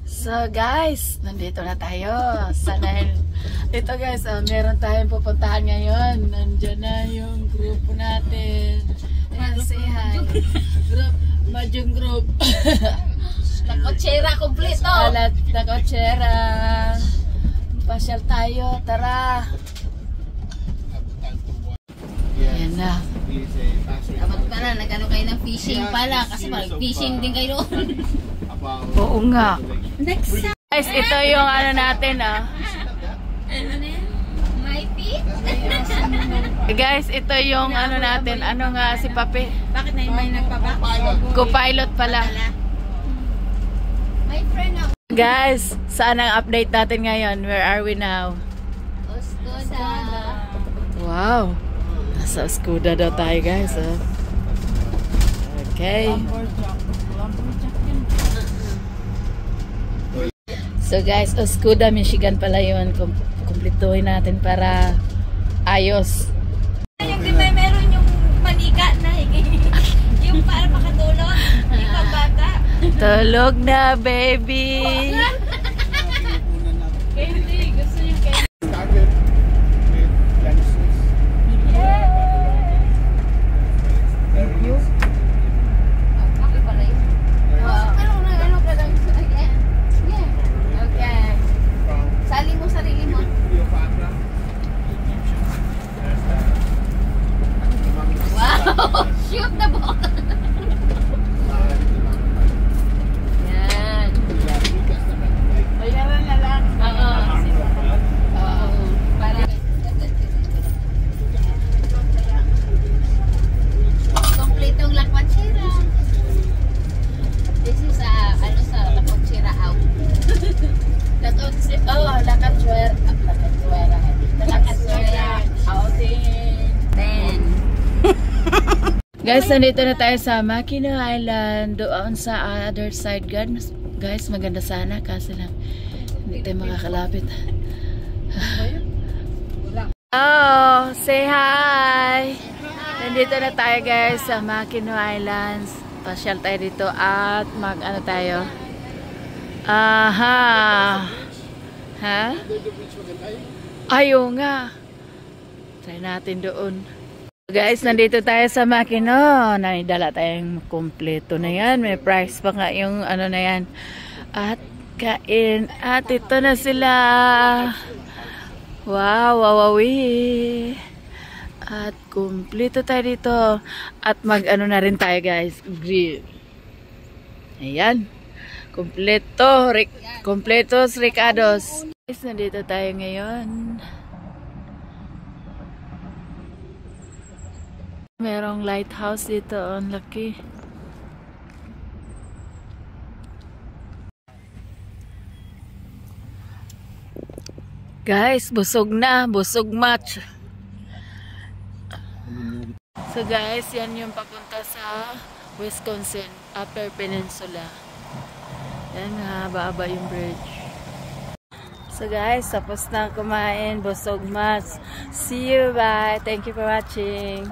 So guys, nandito na tayo. Ito guys, meron tayong pupuntahan ngayon. Nandiyan na yung grupo natin. Ayan, say hi. Majong group. Nakotsera kompleto. Nakotsera. Pasyal tayo, tara. Ayan na. Dapat pala, nagano kayo ng fishing pala. Kasi mag-fishing din kayo doon. Oo nga. Next time. Guys, ito yung ano natin ah. My feet? Guys, ito yung ano natin. Ano nga si Papi? Bakit na yung may nagpapa? Co-pilot pala. My friend ako. Guys, saan ang update natin ngayon? Where are we now? Oscoda. Wow. Nasa Oscoda daw tayo guys. Oh. Okay. So guys, Oscoda, Michigan pala yun. Kumpletuhin natin para ayos. Yung di ba meron yung manika na yung para makatulog. Yung pabata. Tulog na, baby. Hindi, gusto yung kaya. Started with Genesis. Okay pala yun. Ano ka lang again? Yeah. Okay. Sali mo sarili mo. Cleopatra. Wow! Shoot the ball! Yan. Bayaran na lang. Oo. Para kompletong lakwatsira. This is ano sa lakwatsira out. Lakatsuera. Lakwatsira outing. Then Guys, nandito na tayo sa Mackinac Island. Doon sa other side, guys. Maganda sana kasi lang hindi tayo makakalapit. Oh, say hi! Nandito na tayo guys sa Mackinac Islands. Pasyal tayo dito at mag-ano tayo. Aha! Ha? Ayaw nga. Try natin doon. Guys, nandito tayo sa Mackinac. Naidala tayong kompleto na yan. May price pa nga yung ano na yan. At kain. At ito na sila. Wow, wawawi. At kompleto tayo dito. At mag-ano na rin tayo guys. Grill. Ayan. Kompleto. Kompletos Ricados. Guys, nandito tayo ngayon. Merong lighthouse dito, ang laki. Guys, busog na, busog match. So guys, yan yung papunta sa Wisconsin, Upper Peninsula. Yan nga, haba-haba yung bridge. So guys, tapos na kumain, busog match. See you, bye. Thank you for watching.